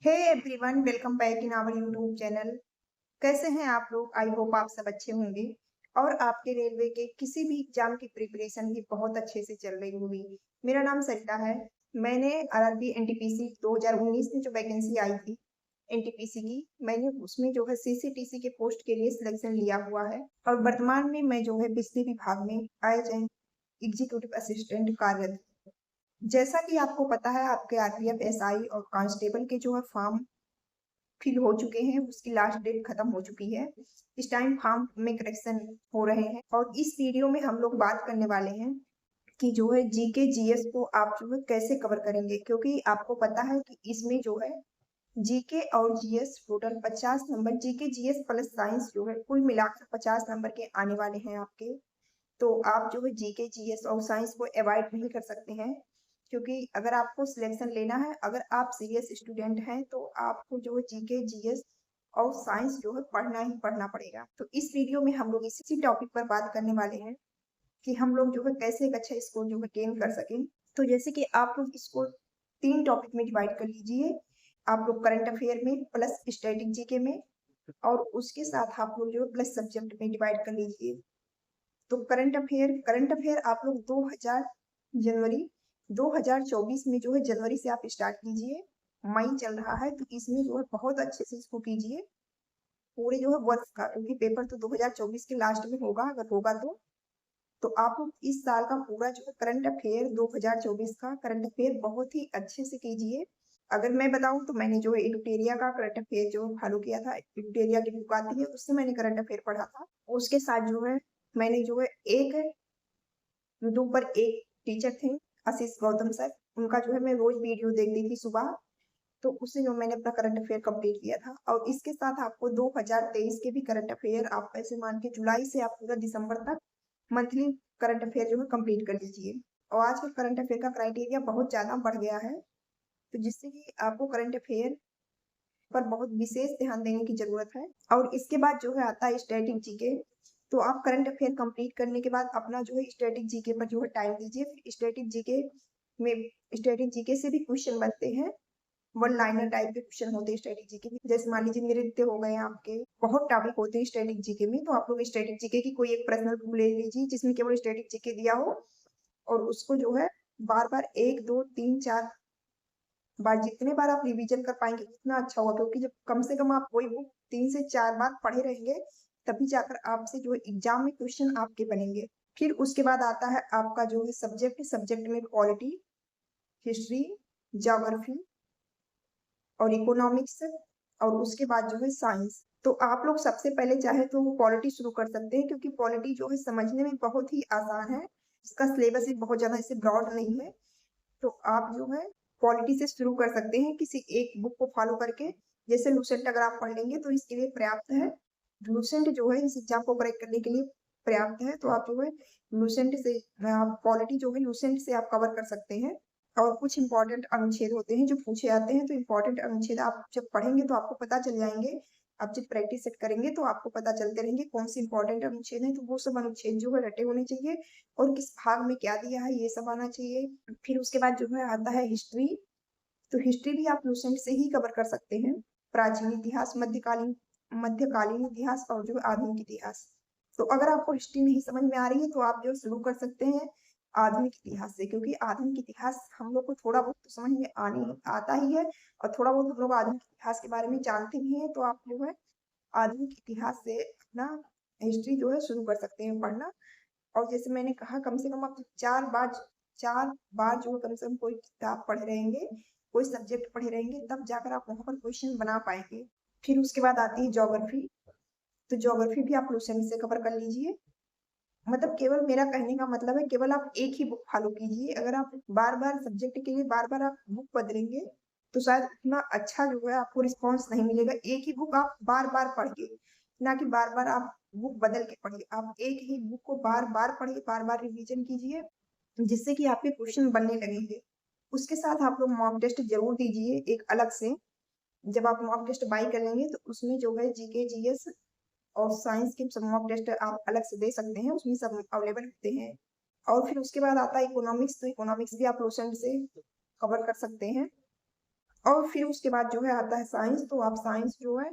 Hey everyone, welcome back in our YouTube channel. कैसे हैं आप लोग? आई होप आप सब अच्छे होंगे और आपके रेलवे के किसी भी एग्जाम की प्रिपरेशन भी बहुत अच्छे से चल रही होगी। मेरा नाम सरिता है। मैंने आरआरबी एनटीपीसी 2019 में जो वैकेंसी आई थी एनटीपीसी की, मैंने उसमें जो है सीसीटीसी के पोस्ट के लिए सिलेक्शन लिया हुआ है और वर्तमान में मैं जो है बिजली विभाग में एज एन एग्जीक्यूटिव असिस्टेंट कार्यरत। जैसा कि आपको पता है, आपके आरपीएफ एसआई और कांस्टेबल के जो है फॉर्म फिल हो चुके हैं, उसकी लास्ट डेट खत्म हो चुकी है। इस टाइम फॉर्म में करेक्शन हो रहे हैं और इस वीडियो में हम लोग बात करने वाले हैं कि जो है जीके जीएस को आप जो है कैसे कवर करेंगे, क्योंकि आपको पता है कि इसमें जो है जीके और GS total 50 number, GK GS plus science जो है कुल मिलाकर 50 नंबर के आने वाले हैं आपके। तो आप जो है जीके जीएस और साइंस को अवॉइड नहीं कर सकते हैं, क्योंकि अगर आपको सिलेक्शन लेना है, अगर आप सीरियस स्टूडेंट हैं, तो आपको जो है जीके जीएस और साइंस जो है पढ़ना ही पढ़ना पड़ेगा। तो इस वीडियो में हम लोग इसी टॉपिक पर बात करने वाले हैं कि हम लोग जो है कैसे एक अच्छा स्कोर जो है गेन कर सकें। तो जैसे कि आप लोग इसको 3 टॉपिक में डिवाइड कर लीजिए। आप लोग करंट अफेयर में प्लस स्टैटिक जीके में, और उसके साथ आप लोग जो है प्लस सब्जेक्ट में डिवाइड कर लीजिए। तो करंट अफेयर आप लोग 2024 में जो है जनवरी से आप स्टार्ट कीजिए। मई चल रहा है तो इसमें जो है बहुत अच्छे से इसको कीजिए पूरे जो है वर्ष का, क्योंकि पेपर तो 2024 के लास्ट में होगा अगर होगा तो आप लोग इस साल का पूरा जो है करंट अफेयर 2024 का करंट अफेयर बहुत ही अच्छे से कीजिए। अगर मैं बताऊं तो मैंने जो है इडुटेरिया का करंट अफेयर जो फॉलो किया था, इडुटेरिया की बुक आती है उससे मैंने करंट अफेयर पढ़ा था। उसके साथ जो है मैंने जो है एक यूट्यूब पर एक टीचर थे, आशीष गौतम सर, उनका जो है मैं रोज वीडियो देखती थी सुबह। तो उससे जो मैंने अपना करंट अफेयर कंप्लीट किया था, और इसके साथ आपको 2023 के भी करंट अफेयर आप ऐसे मान के जुलाई से आप पूरा दिसंबर तक मंथली करंट अफेयर जो है कंप्लीट कर लीजिए। और आजकल करंट अफेयर का क्राइटेरिया बहुत ज्यादा बढ़ गया है, तो जिससे कि आपको करंट अफेयर पर बहुत विशेष ध्यान देने की जरूरत है। और इसके बाद जो है आता है स्टैटिक जीके। तो आप करंट अफेयर कंप्लीट करने के बाद अपना जो है स्टैटिक जीके पर जो है टाइम दीजिए। फिर स्टैटिक जीके में स्टैटिक जीके से भी क्वेश्चन बनते हैं, वन लाइनर टाइप के क्वेश्चन होते हैं स्टैटिक जीके में। जैसे मान लीजिए नृत्य हो गए आपके, बहुत टॉपिक होते हैं स्टैटिक जीके में। तो आप लोग स्टैटिक जीके की कोई एक पर्सनल बुक ले लीजिए जिसमें केवल स्टैटिक जीके दिया हो, और उसको जो है बार बार 1 2 3 4 बार, जितने बार आप रिवीजन कर पाएंगे उतना अच्छा होगा, क्योंकि जब कम से कम आप कोई बुक 3 से 4 बार पढ़े रहेंगे तभी जाकर आपसे जो है एग्जाम में क्वेश्चन आपके बनेंगे। फिर उसके बाद आता है आपका जो है सब्जेक्ट में पॉलिटी, हिस्ट्री, ज्योग्राफी और इकोनॉमिक्स, और उसके बाद जो है साइंस। तो आप लोग सबसे पहले चाहे तो पॉलिटी शुरू कर सकते हैं, क्योंकि पॉलिटी जो है समझने में बहुत ही आसान है। इसका सिलेबस भी बहुत ज्यादा इससे ब्रॉड नहीं है। तो आप जो है पॉलिटी से शुरू कर सकते हैं किसी एक बुक को फॉलो करके। जैसे लूसेंट अगर आप पढ़ लेंगे तो इसके लिए पर्याप्त है। लूसेंट जो है इस एग्जाम को करेक्ट करने के लिए पर्याप्त है। तो आप जो है लूसेंट से, आप पॉलिटी जो है लूसेंट से आप कवर कर सकते हैं। और कुछ इंपॉर्टेंट अनुच्छेद होते हैं जो पूछे जाते हैं, तो इंपॉर्टेंट अनुच्छेद आप जब पढ़ेंगे तो आपको पता चल जाएंगे। आप जब प्रैक्टिस सेट करेंगे तो आपको पता चलते रहेंगे कौन सी इंपॉर्टेंट अनुच्छेद है। तो वो सब अनुच्छेद जो है रटे होने चाहिए, और किस भाग में क्या दिया है ये सब आना चाहिए। फिर उसके बाद जो है आता है हिस्ट्री। तो हिस्ट्री भी आप लूसेंट से ही कवर कर सकते हैं। प्राचीन इतिहास, मध्यकालीन इतिहास और जो आधुनिक इतिहास। तो अगर आपको हिस्ट्री नहीं समझ में आ रही है तो आप जो शुरू कर सकते हैं आधुनिक इतिहास से, क्योंकि आधुनिक इतिहास हम लोग को थोड़ा बहुत तो समझ में आने आता ही है, और थोड़ा बहुत हम लोग आधुनिक इतिहास के बारे में जानते भी हैं। तो आप जो है आधुनिक इतिहास से अपना हिस्ट्री जो है शुरू कर सकते हैं पढ़ना। और जैसे मैंने कहा, कम से कम आप 4 बार जो है कम से कम कोई किताब पढ़े रहेंगे, कोई सब्जेक्ट पढ़े रहेंगे, तब जाकर आप वहां पर क्वेश्चन बना पाएंगे। फिर उसके बाद आती है ज्योग्राफी। तो ज्योग्राफी भी आप लूसेंट से कवर कर लीजिए। मतलब केवल मेरा कहने का मतलब है, केवल आप एक ही बुक फॉलो कीजिए। अगर आप बार बार सब्जेक्ट के लिए बार बार आप बुक बदलेंगे तो शायद उतना अच्छा जो है आपको रिस्पॉन्स नहीं मिलेगा। एक ही बुक आप बार बार पढ़िए, ना कि बार बार आप बुक बदल के पढ़िए। आप एक ही बुक को बार बार पढ़िए, बार बार रिवीजन कीजिए, जिससे कि आपके क्वेश्चन बनने लगेंगे। उसके साथ आप लोग मॉक टेस्ट जरूर दीजिए एक अलग से। जब आप मॉक टेस्ट बाई करेंगे तो उसमें जो है जीके जीएस और साइंस के सब मॉक टेस्ट आप अलग से दे सकते हैं, उसमें सब अवेलेबल होते हैं। और फिर उसके बाद आता है इकोनॉमिक्स। तो इकोनॉमिक्स भी आप लूसेंट से कवर कर सकते हैं। और फिर उसके बाद जो है आता है साइंस। तो आप साइंस जो है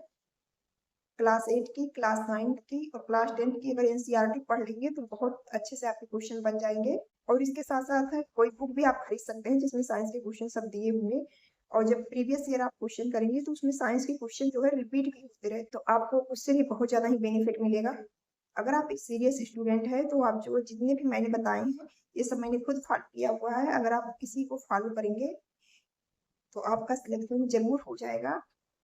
क्लास 8 की, क्लास 9 की और क्लास 10 की अगर एनसीईआरटी पढ़ लेंगे तो बहुत अच्छे से आपके क्वेश्चन बन जाएंगे। और इसके साथ साथ है कोई बुक भी आप खरीद सकते हैं जिसमें साइंस के क्वेश्चन सब दिए हुए। और जब प्रीवियस ईयर आप क्वेश्चन करेंगे तो उसमें साइंस के क्वेश्चन जो है रिपीट भी होते रहे, तो आपको उससे भी बहुत ज्यादा ही बेनिफिट मिलेगा। अगर आप एक सीरियस स्टूडेंट है तो आप जो जितने भी मैंने बताए हैं ये सब मैंने खुद फॉलो किया हुआ है। अगर आप किसी को फॉलो करेंगे तो आपका सिलेक्शन जरूर हो जाएगा।